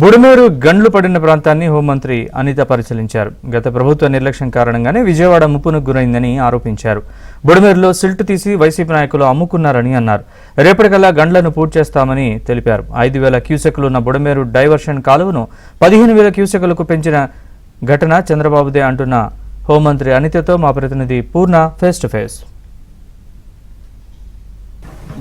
బుడమేరు గండ్లు పడిన ప్రాంతాన్ని హోంమంత్రి అనిత పరిశీలించారు. గత ప్రభుత్వ నిర్లక్ష్యం కారణంగానే విజయవాడ ముప్పునకు గురైందని ఆరోపించారు. బుడమేరులో సిల్ట్ తీసి వైసీపీ నాయకులు అమ్ముకున్నారని అన్నారు. రేపటికల్లా గండ్లను పూర్తి చేస్తామని తెలిపారు. 5,000 క్యూసెక్లున్న బుడమేరు డైవర్షన్ కాలువను 15,000 క్యూసెక్లకు పెంచిన ఘటన చంద్రబాబుదే అంటున్న హోంమంత్రి అనితతో మా ప్రతినిధి పూర్ణ ఫేస్ టు ఫేస్.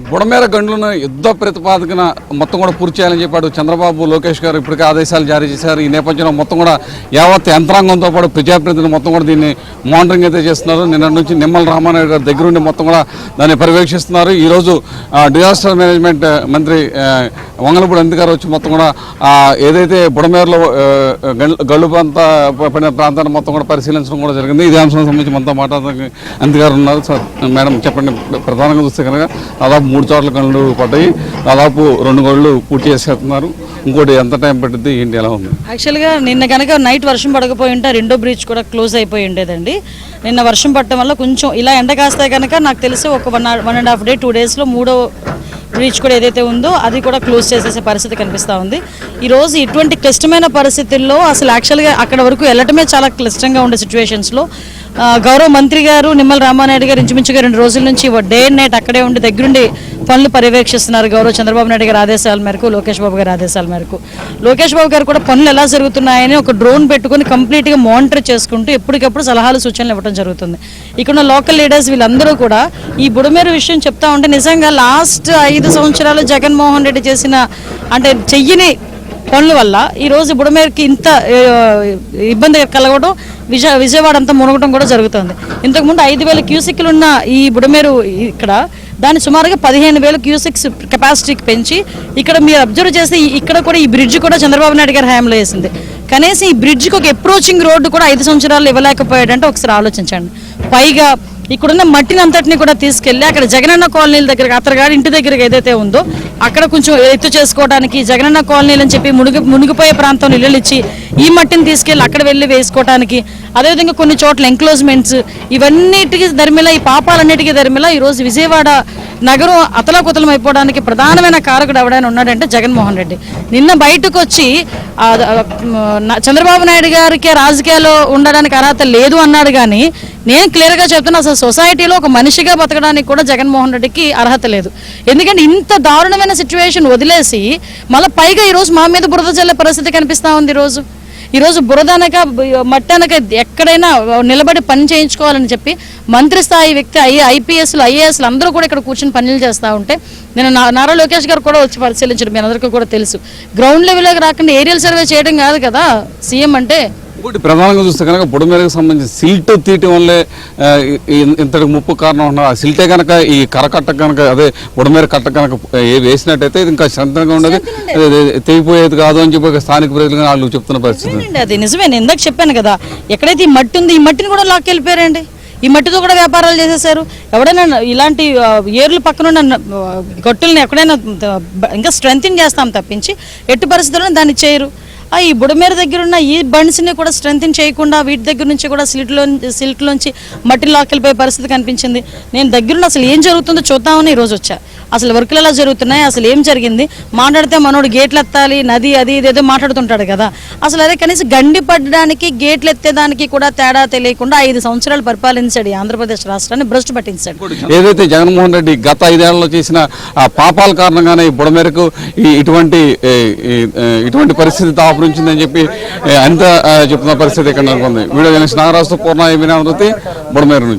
బుడమేర గండ్లను యుద్ధ ప్రతిపాదకన మొత్తం కూడా పూర్తి చేయాలని చెప్పాడు చంద్రబాబు. లోకేష్ గారు ఇప్పటికే ఆదేశాలు జారీ చేశారు. ఈ నేపథ్యంలో మొత్తం కూడా యావత్ యంత్రాంగంతో పాటు ప్రజాప్రతినిధులు మొత్తం కూడా దీన్ని మానిటరింగ్ అయితే చేస్తున్నారు. నిన్న నుంచి నిమ్మల రామానాయుడు గారి దగ్గరుండి మొత్తం కూడా దాన్ని పర్యవేక్షిస్తున్నారు. ఈరోజు డిజాస్టర్ మేనేజ్మెంట్ మంత్రి వంగలపూడి అనిత గారు వచ్చి మొత్తం కూడా ఏదైతే బుడమేరులో గళ్ళు పడిన ప్రాంతాన్ని మొత్తం కూడా పరిశీలించడం కూడా జరిగింది. ఇదే అంశం సంబంధించి మనతో మాట్లాడడానికి అనిత గారు ఉన్నారు. సార్ మేడం చెప్పండి, ప్రధానంగా చూస్తే కనుక దాదాపు 3 చోట్ల గళ్ళు పడ్డాయి, దాదాపు 2 గళ్ళు పూర్తి చేసేస్తున్నారు. ఇంకోటి ఎంత టైం పడుతుంది, ఏంటి, ఎలా ఉంది? యాక్చువల్గా నిన్న కనుక నైట్ వర్షం పడకపోయి ఉంటే రెండో బ్రిడ్జ్ కూడా క్లోజ్ అయిపోయి ఉండేదండి. నిన్న వర్షం పడటం వల్ల కొంచెం ఇలా ఎండ కాస్తే కనుక నాకు తెలిసి ఒక 1.5 డే 2 డేస్లో మూడో బ్రిడ్జ్ కూడా ఏదైతే ఉందో అది కూడా క్లోజ్ చేసేసే పరిస్థితి కనిపిస్తూ ఉంది. ఈరోజు ఇటువంటి క్లిష్టమైన పరిస్థితుల్లో అసలు యాక్చువల్గా అక్కడ వరకు వెళ్ళటమే చాలా క్లిష్టంగా ఉండే సిచ్యువేషన్స్లో గౌరవ మంత్రి గారు నిమ్మల రామానాయుడు గారు ఇంచుమించుగా 2 రోజుల నుంచి డే అండ్ నైట్ అక్కడే ఉండి దగ్గరుండి పనులు పర్యవేక్షిస్తున్నారు. గౌరవ చంద్రబాబు నాయుడు గారి ఆదేశాల మేరకు, లోకేష్ బాబు గారి ఆదేశాల మేరకు. లోకేష్ బాబు గారు కూడా పనులు ఎలా జరుగుతున్నాయని ఒక డ్రోన్ పెట్టుకుని కంప్లీట్గా మానిటర్ చేసుకుంటూ ఎప్పటికప్పుడు సలహాలు సూచనలు ఇవ్వడం జరుగుతుంది. ఇక్కడ లోకల్ లీడర్స్ వీళ్ళందరూ కూడా ఈ బుడమేరు విషయం చెప్తా ఉంటే నిజంగా లాస్ట్ 5 సంవత్సరాలు జగన్మోహన్ రెడ్డి చేసిన అంటే చెయ్యని పనుల వల్ల ఈరోజు బుడమేరుకి ఇంత ఇబ్బంది కలగడం, విజయవాడ అంతా మునగడం కూడా జరుగుతుంది. ఇంతకుముందు 5,000 క్యూసెక్లు ఉన్న ఈ బుడమేరు ఇక్కడ దాన్ని సుమారుగా 15,000 క్యూసెక్స్ కెపాసిటీకి పెంచి ఇక్కడ మీరు అబ్జర్వ్ చేస్తే ఇక్కడ కూడా ఈ బ్రిడ్జ్ కూడా చంద్రబాబు నాయుడు గారి హయాంలో వేసింది. కనీసం ఈ బ్రిడ్జ్కి ఒక అప్రోచింగ్ రోడ్డు కూడా 5 సంవత్సరాలు ఇవ్వలేకపోయాడంటే ఒకసారి ఆలోచించండి. పైగా ఇక్కడున్న మట్టిని అంతటిని కూడా తీసుకెళ్ళి అక్కడ జగనన్న కాలనీల దగ్గర అతగాడి ఇంటి దగ్గర ఏదైతే ఉందో అక్కడ కొంచెం ఎత్తు చేసుకోవడానికి జగనన్న కాలనీలు అని చెప్పి మునిగిపోయే ప్రాంతం ఇళ్ళు ఇచ్చి ఈ మట్టిని తీసుకెళ్ళి అక్కడ వెళ్ళి వేసుకోవడానికి, అదేవిధంగా కొన్ని చోట్ల ఎంక్లోజ్మెంట్స్, ఇవన్నిటికీ దరిమిలా ఈ పాపాలన్నిటికీ దరిమిలా ఈరోజు విజయవాడ నగరం అతలాకుతలం అయిపోవడానికి ప్రధానమైన కారకుడు ఎవడైనా ఉన్నాడంటే జగన్మోహన్ రెడ్డి. నిన్న బయటకు వచ్చి చంద్రబాబు నాయుడు గారికి రాజకీయాల్లో ఉండడానికి అర్హత లేదు అన్నాడు. కానీ నేను క్లియర్గా చెప్తున్నా, అసలు సొసైటీలో ఒక మనిషిగా బతకడానికి కూడా జగన్మోహన్ రెడ్డికి అర్హత లేదు. ఎందుకంటే ఇంత దారుణమైన సిచ్యువేషన్ వదిలేసి మళ్ళీ పైగా ఈరోజు మా మీద బురద చల్లే పరిస్థితి కనిపిస్తూ ఉంది. ఈరోజు బురద అనక మట్టి అనక ఎక్కడైనా నిలబడి పని చేయించుకోవాలని చెప్పి మంత్రి స్థాయి వ్యక్తి ఐపీఎస్లు ఐఏఎస్లు అందరూ కూడా ఇక్కడ కూర్చొని పనులు చేస్తూ ఉంటే నేను నారా లోకేష్ గారు కూడా వచ్చి పరిశీలించడం మీ అందరికీ కూడా తెలుసు. గ్రౌండ్ లెవెల్లోకి రాకుండా ఏరియల్ సర్వే చేయడం కాదు కదా సీఎం అంటే. ఇంకోటి ప్రధానంగా చూస్తే కనుక బుడమేరకు సంబంధించి సిల్ట్ తీయటం వల్లే ఇంతటి ముప్పు కారణం ఉన్నారు. ఆ సిల్టే కనుక ఈ కరకట్ట కనుక అదే బుడమేర కట్ట కనుక వేసినట్టయితే ఇంకా శాంతంగా ఉండదు, తెగిపోయేది కాదు అని చెప్పి స్థానిక ప్రజలు వాళ్ళు చెప్తున్న పరిస్థితి. అది నిజమే, నేను ఇందాక చెప్పాను కదా, ఎక్కడైతే ఈ మట్టి ఉంది ఈ మట్టిని కూడా లాక్కెళ్ళిపోయారండి. ఈ మట్టితో కూడా వ్యాపారాలు చేసేసారు. ఎవడైనా ఇలాంటి ఏర్లు పక్కనున్న గట్టుల్ని ఎక్కడైనా ఇంకా స్ట్రెంథింగ్ చేస్తాం తప్పించి ఎట్టి పరిస్థితుల్లో దాన్ని చేయరు. ఈ బుడమేరు దగ్గర ఉన్న ఈ బండ్స్ని కూడా స్ట్రెంథింగ్ చేయకుండా వీటి దగ్గర నుంచి కూడా సిల్ట్లోంచి మట్టి లాక్కెళ్ళిపోయే పరిస్థితి కనిపించింది. నేను దగ్గరున్న అసలు ఏం జరుగుతుందో చూద్దామని ఈరోజు వచ్చా. అసలు వర్కులు ఎలా జరుగుతున్నాయి, అసలు ఏం జరిగింది, మాట్లాడితే మనోడు గేట్లు ఎత్తాలి నది అది ఇదేదో మాట్లాడుతుంటాడు కదా. అసలు అదే కనీసం గండి పడడానికి గేట్లు ఎత్తేదానికి కూడా తేడా తెలియకుండా 5 సంవత్సరాలు పరిపాలించాడు ఆంధ్రప్రదేశ్ రాష్ట్రాన్ని, భ్రష్టు పట్టించాడు. ఏదైతే జగన్మోహన్ రెడ్డి గత 5 ఏళ్లలో చేసిన పాపాల కారణంగానే ఈ బుడమేరకు ఇటువంటి పరిస్థితి తాపరించిందని చెప్పి అంత చెప్తున్న పరిస్థితి ఇక్కడ నెలకొంది. వీడియో జర్నలిస్ట్ నాగరాజుతో పూర్ణ బుడమేరు నుంచి.